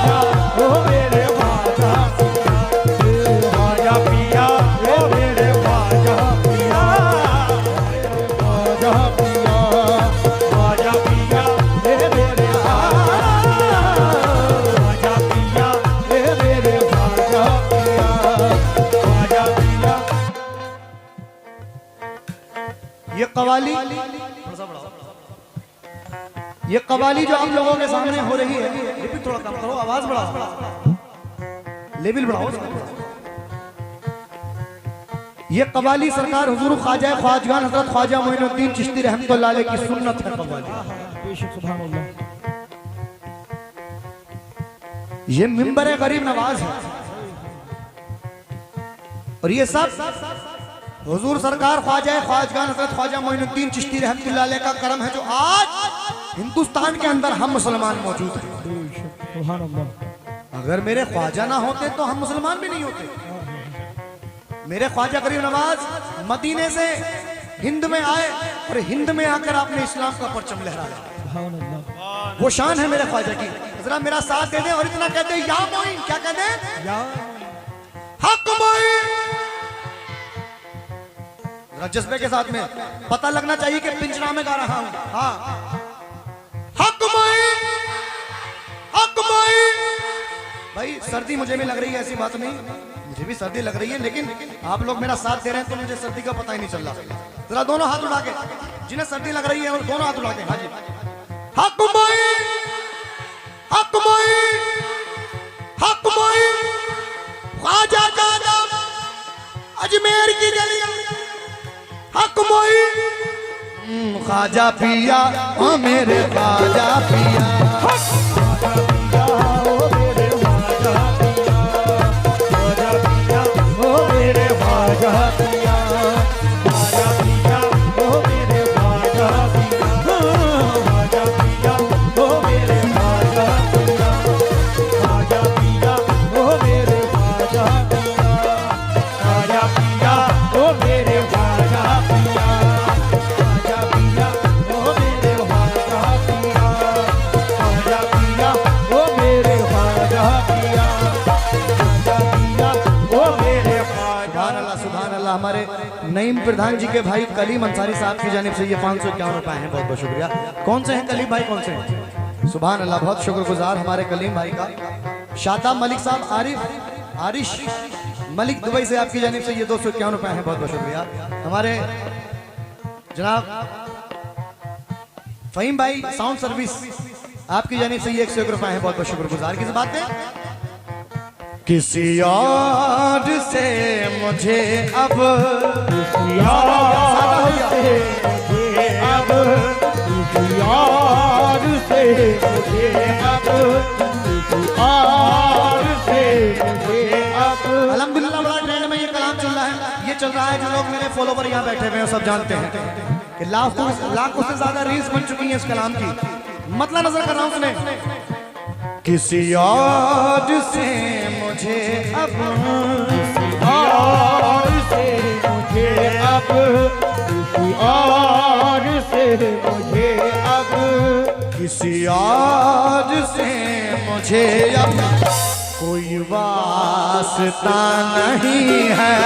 ओ मेरे ख्वाजा ख्वाजा पिया, ओ मेरे ख्वाजा पिया, ख्वाजा पिया, ख्वाजा पिया, ए मेरे ख्वाजा पिया, ए मेरे ख्वाजा पिया, ख्वाजा पिया। ये कवाली, ये कवाली जो आप लोगों के सामने हो रही है, रिपीट थोड़ा कम करो, आवाज बढ़ाओ, लेवल बढ़ाओ। ये कवाली सरकार हुजूर ख्वाजा ख्वाजगान हजरत ख्वाजा मोइनुद्दीन चिश्ती रहमतुल्लाह अलैह की सुन्नत है कवाली। ये मिंबर गरीब नवाज है और ये सब हुजूर सरकार ख्वाजा ख्वाजगान हजरत ख्वाजा मोइनुद्दीन चिश्ती रहमतुल्लाह अलैह का करम है जो आज हिंदुस्तान के अंदर हम मुसलमान मौजूद हैं। अगर मेरे ख्वाजा ना होते तो हम मुसलमान भी नहीं होते। मेरे ख्वाजा गरीब नवाज मदीने से हिंद में आए और हिंद में आकर आपने इस्लाम का परचम लहराया। वो शान है मेरे ख्वाजा की। जरा मेरा साथ दे दे और इतना कह दे, या मोइन, क्या कह दे, हक मोइन। जज्बे के साथ में पता लगना चाहिए कि पिंजरा में गा रहा हूं। हाँ, हक मोइन, हक मोइन। भाई सर्दी मुझे भी लग रही है, ऐसी बात नहीं, मुझे भी सर्दी लग रही है, लेकिन आप लोग मेरा साथ दे रहे हैं तो मुझे सर्दी का पता ही नहीं चल रहा। जरा दोनों हाथ उठा के, जिन्हें सर्दी लग रही है और दोनों हाथ उठा के, हाँ जी, हक मोइन, हक मोइन, हक मोइन, ख्वाजा का नाम अजमेर की गली, हक मोइन, ख्वाजा पिया, ओ मेरे ख्वाजा पिया, हमारे नईम प्रधान जी के भाई कलीम अंसारी साहब की जानिब से ये 551 रुपए हैं, बहुत बहुत शुक्रिया। कौन से हैं कलीम भाई, कौन से हैं? सुभान अल्लाह, बहुत शुक्रगुजार हमारे कलीम भाई का। शादाब मलिक साहब, आरिश मलिक दुबई से आपकी जानिब से ये 251 रुपए हैं, बहुत बहुत शुक्रिया। हमारे जनाब फहीम भाई साउंड सर्विस आपकी जानिब से ये 101 रुपए हैं, बहुत बहुत शुक्रगुजार। किस बात पे? किसी और से मुझे अब, किसी और से मुझे अब, किसी और से मुझे अब, किसी और से मुझे अब। अल्हम्दुलिल्लाह बड़ा ट्रेंड में ये कलाम चल रहा है, ये चल रहा है। जो लोग मेरे फॉलोवर यहाँ बैठे हुए हैं सब जानते हैं कि लाखों से ज्यादा रील्स बन चुकी हैं इस कलाम की। मतलब नजर कर रहा हूँ सुने, किसी और से मुझे अब, किसी और से मुझे अब, किसी और से मुझे अब, किसी और से मुझे अब कोई वास्ता नहीं है।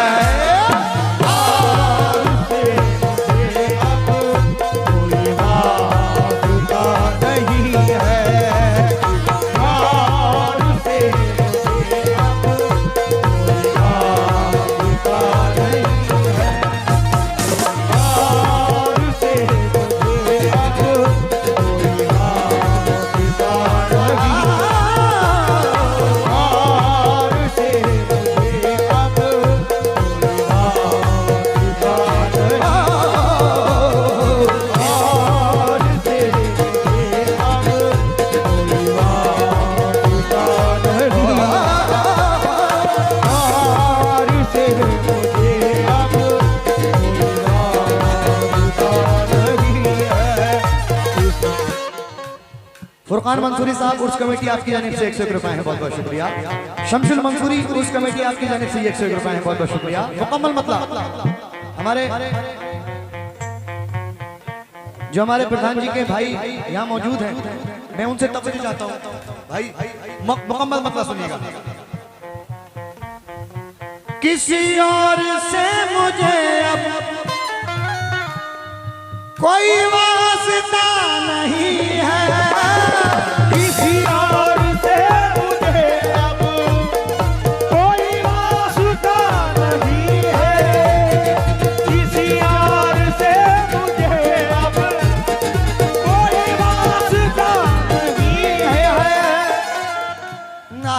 फुरकान मंसूरी साहब उर्स कमेटी आपकी जानिब से 101 रुपए हैं, बहुत बहुत शुक्रिया। शमशुल मंसूरी उर्स कमेटी आपकी जानिब से 101 रुपए हैं, बहुत बहुत शुक्रिया। मुकम्मल मतलब हमारे जो हमारे प्रधान जी के भाई यहाँ मौजूद हैं, मैं उनसे तवज्जो चाहता हूँ। भाई मुकम्मल मतलब सुनिएगा। किसी और से मुझे अब कोई वास्ता नहीं है, किसी और से मुझे अब कोई वास्ता नहीं है, किसी और से मुझे अब कोई वास्ता नहीं है। ना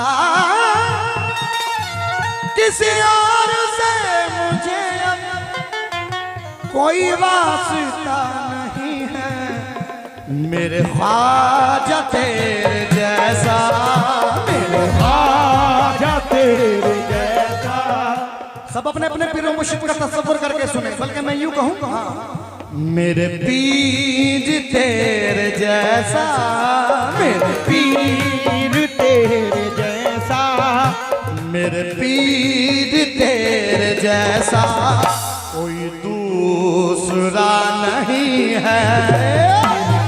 किसी और से मुझे अब कोई वास्ता नहीं है, मेरे ख्वाजा तेरे जैसा, मेरे ख्वाजा तेरे जैसा। सब अपने अपने पीर मुर्शिद का तस्वुर करके सुने, बल्कि मैं यूं कहूं मेरे पीर तेरे जैसा, मेरे पीर तेरे जैसा, मेरे पीर तेरे जैसा कोई दूसरा नहीं है,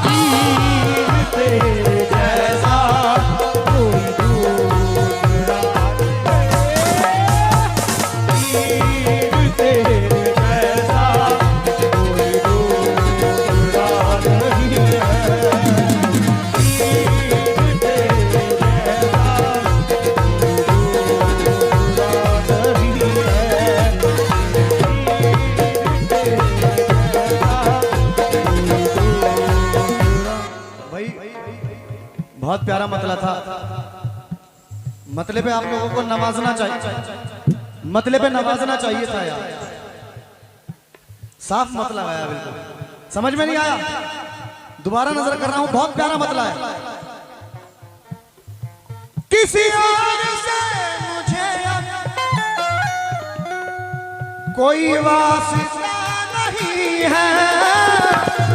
पीर तेरे जैसा कोई दूसरा नहीं है, पीर तेरे जैसा कोई दूसरा नहीं है, पीर तेरे जैसा भाई बहुत प्यारा मतला था। मतले पे आप लोगों को नवाजना चाहिए, मतले पे नवाजना चाहिए था यार। साफ मतला आया, बिल्कुल समझ में नहीं आया, दोबारा नजर कर रहा हूं, बहुत प्यारा मतला है। किसी और से मुझे अब कोई वास्ता नहीं है,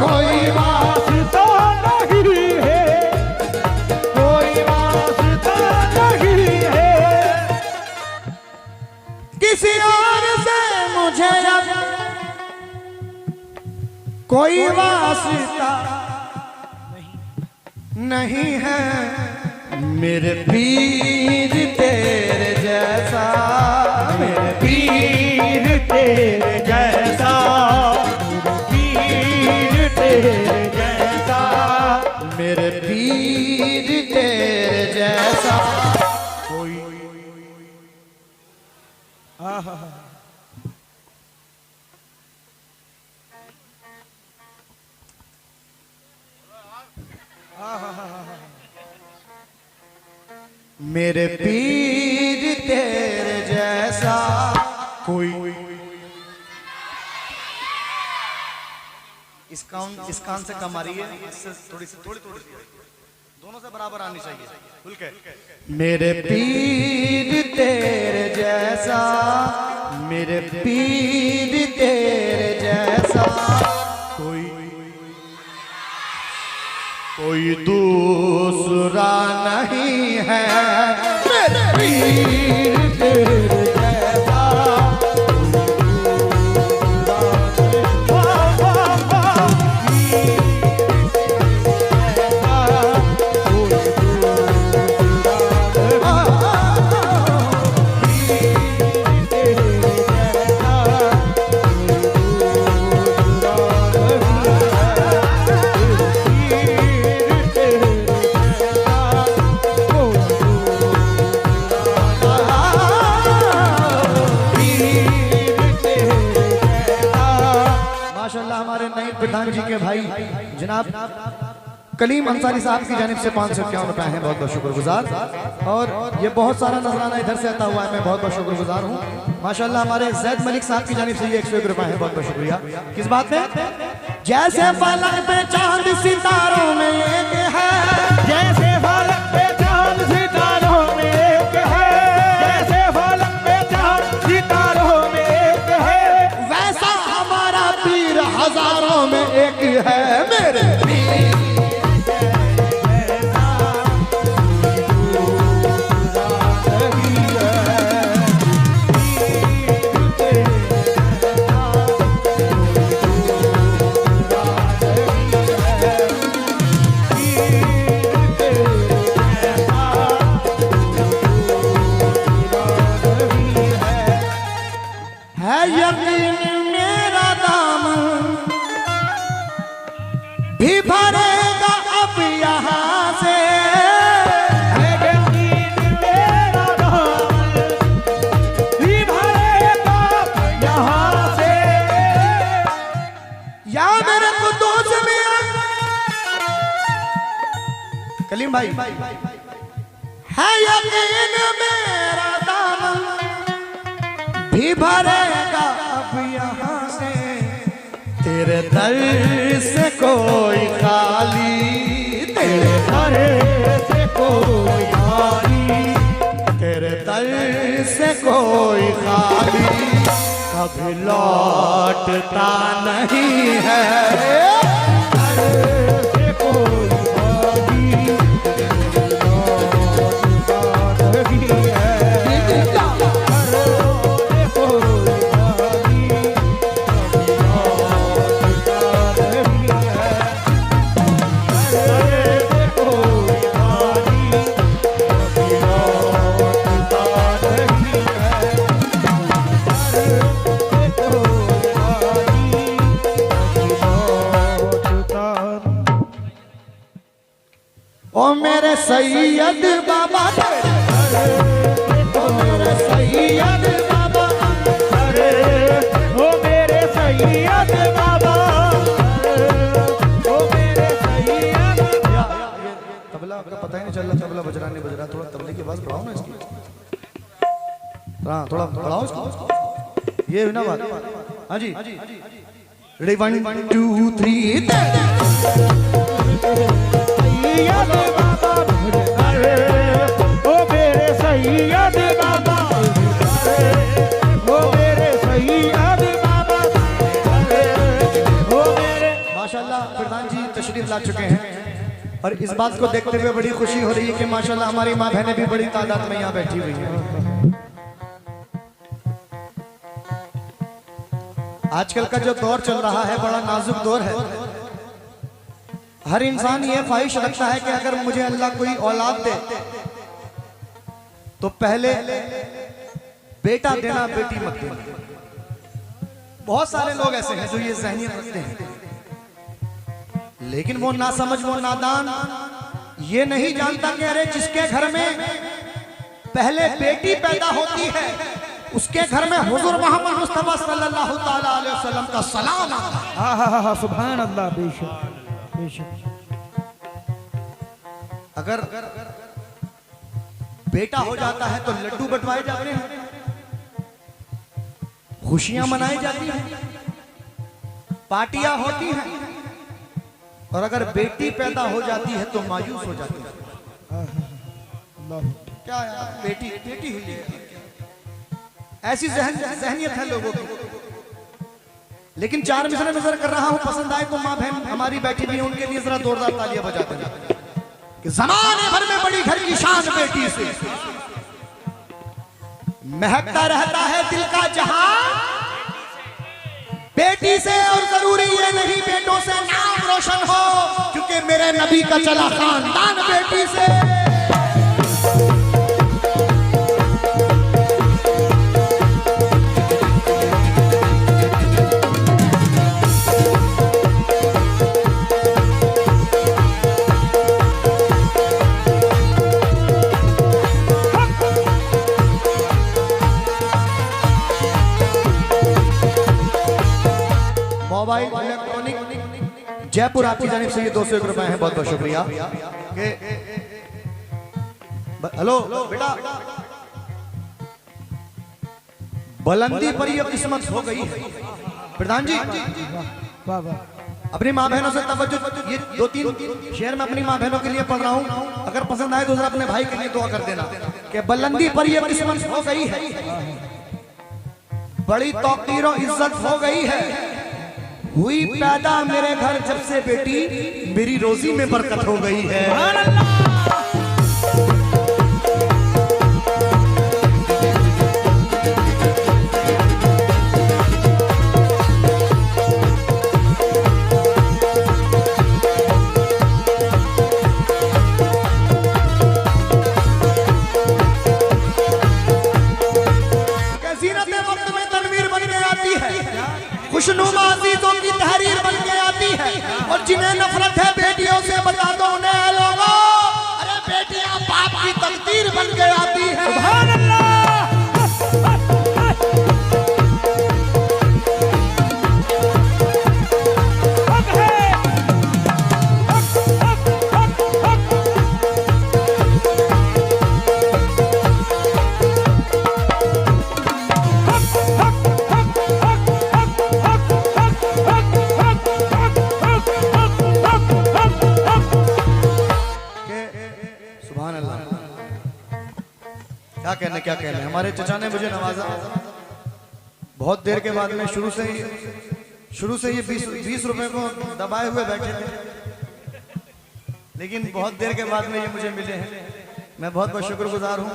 कोई वास्ता नहीं है, कोई वास्ता नहीं है, किसी और से मुझे अब कोई वास्ता नहीं है, मेरे पीर तेरे जैसा, मेरे पीर तेरे जैसा, पीर तेरे जैसा, मेरे पीर तेरे जैसा कोई। मेरे पीर तेरे जैसा कोई। इस कान से कम आ रही है, इससे थोड़ी दोनों से बराबर आनी चाहिए, खुल के। मेरे पीर तेरे जैसा, मेरे पीर तेरे जैसा कोई दूसरा नहीं है, मेरे पीर तेरे जैसा। माशाल्लाह हमारे नए प्रधान जी के भाई जनाब कलीम अंसारी साहब की जानिब से 551 रुपए हैं, बहुत बहुत शुक्रगुजार। और ये बहुत सारा नजराना इधर से आता हुआ है, मैं बहुत बहुत शुक्रगुजार हूँ। माशाल्लाह हमारे जैद मलिक साहब की जानिब से ये 101 रुपए हैं, बहुत बहुत शुक्रिया। किस बात में? जैसे फलक पे चांद सितारों में एक है, जैसे फलक पे चांद सितारों में एक है, जैसे फलक पे चांद सितारों में एक है, वैसा हमारा पीर हजारों में एक है, मेरे पीर। भाई है यकीन मेरा दामन भी भरेगा अब यहाँ से, तेरे दर से कोई खाली, तेरे दर से कोई खाली, तेरे दर से कोई खाली कभी लौटता नहीं है। दर से कोई खाली लौटता नहीं है। ओ मेरे सैयद बाबा, ओ मेरे सैयद बाबा, अरे ओ मेरे सैयद बाबा, ओ मेरे सैयद। तबला आपका पता ही नहीं चल रहा, तबला बज रहा नहीं बज रहा, थोड़ा तबले की आवाज बढ़ाओ ना इसकी, हाँ थोड़ा बढ़ाओ इसको, ये है ना बात। हाँ जी रेडी 1 2 3 सैयद बाबा, अरे ओ मेरे सैयद बाबा, अरे ओ मेरे सैयद बाबा, अरे ओ मेरे। माशाल्लाह प्रधान जी तशरीफ ला चुके हैं और इस बात को देखते हुए बड़ी खुशी हो रही है कि माशाल्लाह हमारी माँ बहनें भी बड़ी तादाद में यहाँ बैठी हुई हैं। आजकल का जो दौर चल रहा है बड़ा नाजुक दौर है। हर इंसान ये ख्वाहिश रखता है कि अगर मुझे अल्लाह कोई औलाद दे तो पहले बेटा देना, बेटी मत देना। बहुत सारे लोग ऐसे हैं जो ये ज़हनियत रखते हैं, लेकिन वो नासमझ, वो नादान ये नहीं जानता कि अरे जिसके घर में पहले बेटी पैदा होती है उसके घर में हुजूर मोहम्मद मुस्तफा सल्लल्लाहु ताला अलैहि वसल्लम का सलाम आता है। हाँ सुभान अल्लाह, बेशक बेशक। अगर बेटा हो जाता है तो लड्डू बंटवाए जाते हैं, खुशियां मनाई जाती हैं, पार्टियां होती हैं, और अगर बेटी पैदा हो जाती है तो मायूस हो जाती है। क्या यार बेटी बेटी ही ले, ऐसी जहनियत है लोगों की। लेकिन 4 मिसरे नजर कर रहा हूं, पसंद आए तो माँ बहन हमारी बैठी हुई है, उनके लिए जरा जोरदार तालियां बजाते हैं कि जमाने भर में बड़ी घर की शान बेटी से, महकता रहता है दिल का जहां बेटी से, और जरूरी ये नहीं बेटों से नाम रोशन हो, क्योंकि मेरे नबी का चला खानदान बेटी से। मोबाइल इलेक्ट्रॉनिक जयपुर आपकी जानिब से ये 201 रुपए हैं, बहुत बहुत शुक्रिया। हेलो बेटा, बुलंदी पर ये किस्मत हो गई है प्रधान जी। अपनी माँ बहनों से तवज्जो, ये 2-3 शेर में अपनी माँ बहनों के लिए पढ़ रहा हूँ, अगर पसंद आए तो जरा अपने भाई के लिए दुआ कर देना कि बुलंदी पर ये किस्मत हो गई है, बड़ी तौकीर और इज्जत हो गई है, हुई पैदा मेरे घर जब से बेटी, मेरी रोजी में बरकत हो गई है। खुशनुमा अजीजों की तहरीर बन के आती है, और जिन्हें नफरत है बेटियों से बता दो उन्हें, लोगों अरे बेटियां बाप की तकदीर बन के आती है। सुभान अल्लाह। क्या कहने हमारे चचा ने मुझे नवाजा। बहुत देर के बाद में शुरू से ये 20 रुपए को दबाए हुए बैठे थे, लेकिन बहुत देर के बाद में ये मुझे मिले हैं। मैं बहुत बहुत शुक्रगुजार हूँ।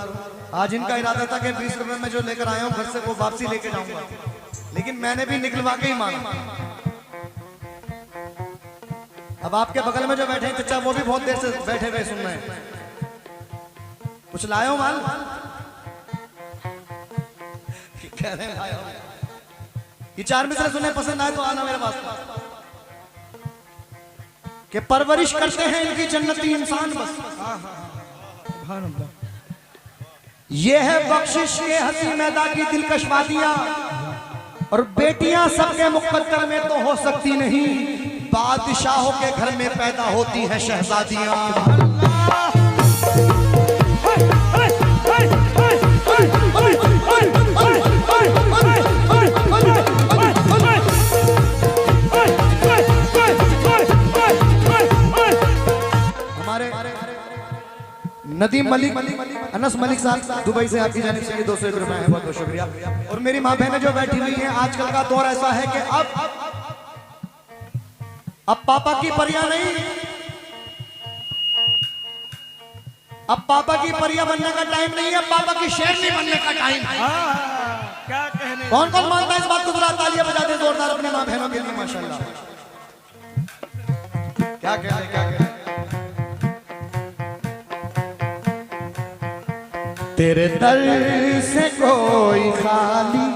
आज इनका इरादा था कि 20 रुपए में जो लेकर आया हूँ घर से वो वापसी लेके जाऊंगा, लेकिन मैंने भी निकलवा के ही मांगा। अब आपके बगल में जो बैठे हैं चचा, वो भी बहुत देर से बैठे हुए सुन रहे हैं। कुछ लाए हो माल? कह रहे हैं लाए हो। ये 4 मिसरे सुने, पसंद आए तो आना मेरे पास। कि परवरिश करते हैं इनकी जन्नती इंसान बस। ये है बख्शिश के हंसी मैदा की दिलकश वादियां, और बेटियां सबके मुकद्दर में तो हो सकती नहीं, बादशाहों के घर में पैदा होती हैं शहजादियां। नदीम मलिक, अनस मलिक साहब दुबई से आपकी जानिब से 200 रुपए हैं, बहुत बहुत शुक्रिया। और मेरी माँ बहनें जो बैठी हुई हैं, आजकल का दौर ऐसा है कि अब पापा की परियां नहीं, अब पापा की परियां बनने का टाइम नहीं है, पापा की शेरनी बनने का टाइम है। क्या कहने, कौन कौन मानता है इस बात को? जरा तालियां बजा दे जोरदार अपने माँ बहनों के लिए, माशाल्लाह। क्या कहने तेरे दर से कोई खाली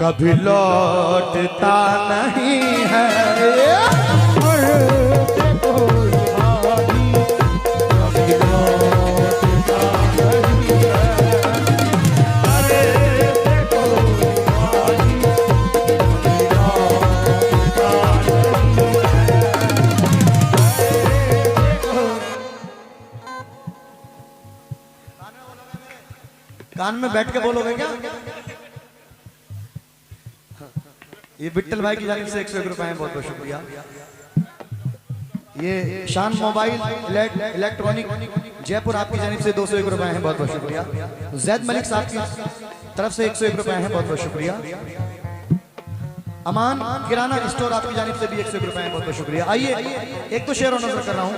कभी लौटता नहीं है, कान में बैठ के बोलोगे क्या? ये विट्ठल भाई की जानिब से 101 रुपए हैं, बहुत बहुत शुक्रिया। ये शान मोबाइल इलेक्ट्रॉनिक जयपुर आपकी जानिब से 201 रुपए हैं, बहुत बहुत शुक्रिया। जैद मलिक साहब की तरफ से 101 रुपए हैं, बहुत बहुत शुक्रिया। अमान किराना स्टोर आपकी जानिब से भी 101 रुपए हैं, बहुत बहुत शुक्रिया। आइए एक तो शेर और नजर कर रहा हूं।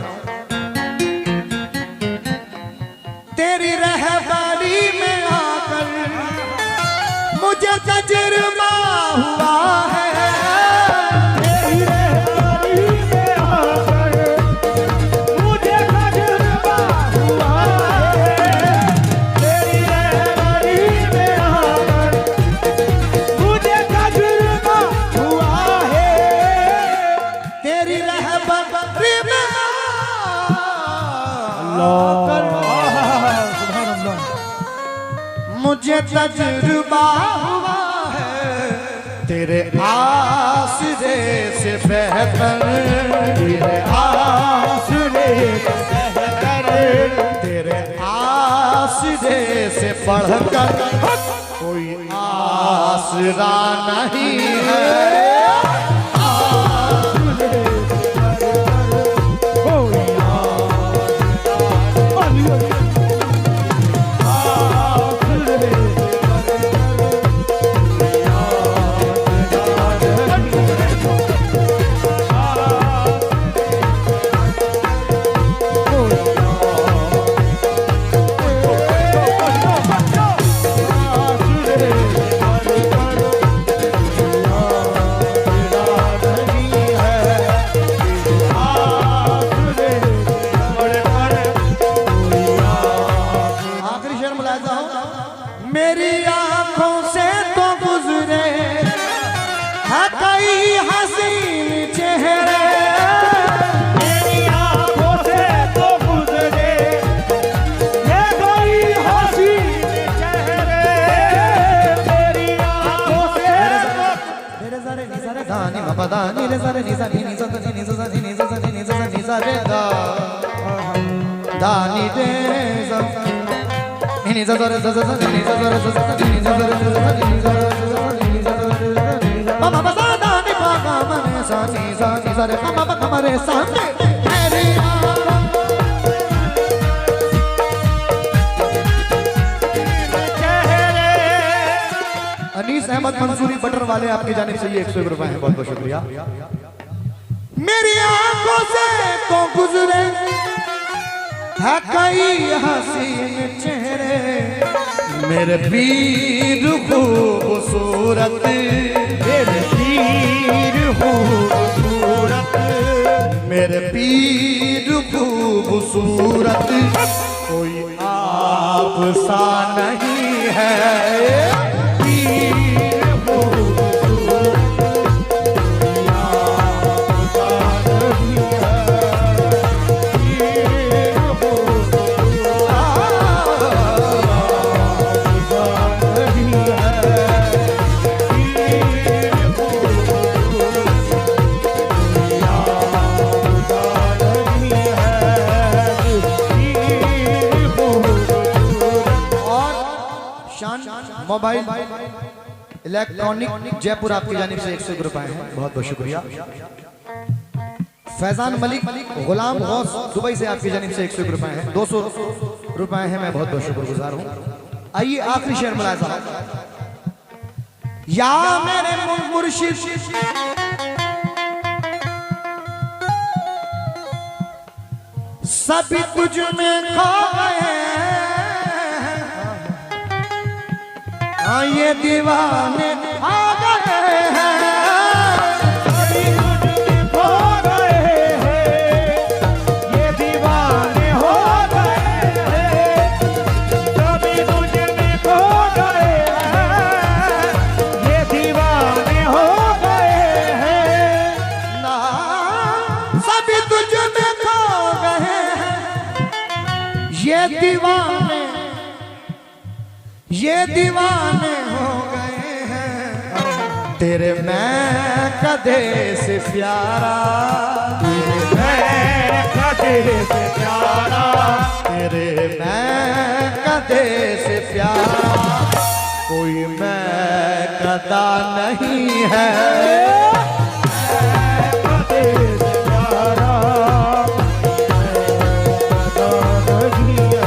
तेरी रहबारी में आकर मुझे तजुर्बा हुआ है, तेरी रहबारी में आकर मुझे तजुर्बा हुआ है, तेरी रहबारी में आकर मुझे तजुर्बा हुआ है, तेरी रहबारी में आकर मुझे तजुर्बा हुआ है, तेरे आसरे से बेहतर, तेरे आसरे से बेहतर, तेरे आसरे से बढ़कर कोई आसरा नहीं है। मेरी आंखों से तो गुजरे है कई हसीन चेहरे, मेरी आंखों से तो गुजरे ये कोई हसीन चेहरे, मेरी आंखों से मेरे ज़रे निज़रे दानी मपदानी रे ज़रे निज़रे निज़रे निज़रे निज़रे निज़रे निज़रे दानी रे ni za za za za za ni za za za za ni za za za za ni za za za ma ma sa da ni pa ga ma ne sa ni za re ma ma ma re sa मेरी Ahmad Mansuri butter वाले आपकी जानिब से ये 101 रुपए हैं, बहुत बहुत शुक्रिया। मेरी आंखों से तो गुजरे है कई हसीन चेहरे, मेरे पीर खूबसूरत, मेरे पीर खूबसूरत, मेरे पीर खूबसूरत, कोई आप सा नहीं है। पीर खूबसूरत, मोबाइल इलेक्ट्रॉनिक जयपुर आपकी जानिब से 101 रुपए हैं, बहुत बहुत शुक्रिया। फैजान मलिक गुलाम गौस दुबई से आपकी जानिब से 101 रुपए हैं, 200 रुपए हैं, मैं बहुत बहुत शुक्रगुजार हूँ। आइए आखिरी शेर मुलाजा। या मेरे मुर्शिद सभी तुझ में खो गए, हाँ ये दीवाने आ गए हैं, सभी तुझ में खो गए हैं, ये दीवाने हो गए हैं, सभी तुझ में खो गए हैं, ये दीवाने हो गए हैं। ना सभी तुझ में खो गए हैं, ये दीवाने हो गए हैं, तेरे मैं कदे से प्यारा, तेरे मैं कदे से प्यारा, तेरे मैं कदे से प्यारा, कोई मैं कदा नहीं है। कदे से प्यारा, कदा नहीं है।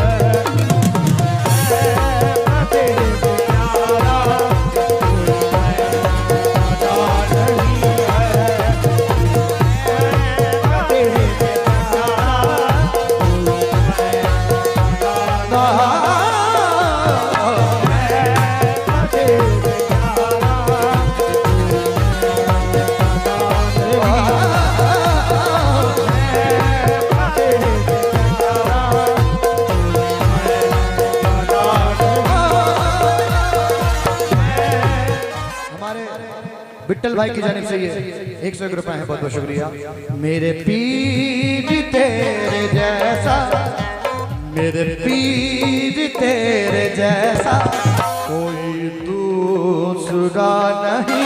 विट्ठल भाई की जानिब से ये 101 रुपए हैं, बहुत बहुत शुक्रिया। मेरे पीर तेरे जैसा, मेरे पीर तेरे जैसा कोई दूसरा नहीं